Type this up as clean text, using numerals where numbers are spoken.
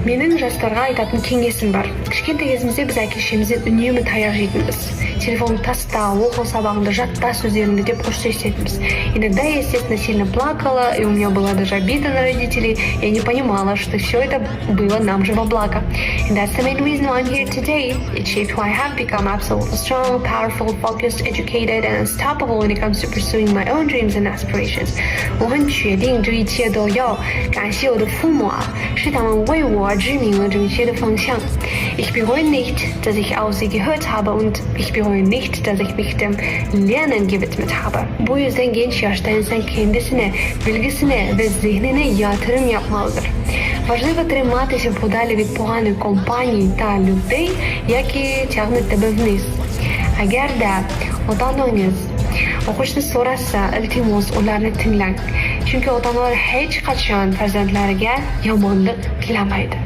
Менің жастарға айтатын кеңесім бар. Кішкентай кезімізде біз әке-шешемізден үнемі таяқ жейтінбіз. Телефонды таста, оқу сабағыңды жатта сөздеріңді деп ұрсысатынбыз. Иногда я, естественно, сильно плакала, и у меня была даже обида на родителей. Я не понимала, что все это было нам же во благо. And that's the main reason why I'm here today. It shaped who I have become, absolutely strong, powerful, focused, educated, and unstoppable when it comes to pursuing my own dreams and aspirations. 我很确定这一切都要感谢我的父母啊，是他们为我指明了正确的方向。Ich bereue nicht, dass ich auf sie gehört habe und ich bereue nicht, dass ich mich dem Lernen gewidmet habe. Bu yüzden genç yaşta insan kendisine, bilgisine ve zihnine yatırım yapmalıdır. Важливо триматися подалі від поганої компанії та людей, які тягнуть тебе вниз. Agar da ota-onangiz o'qishni so'rasa, iltimos ularni tinglang. Chunki ota-onalar hech qachon farzandlariga yomonlik tilamaydi.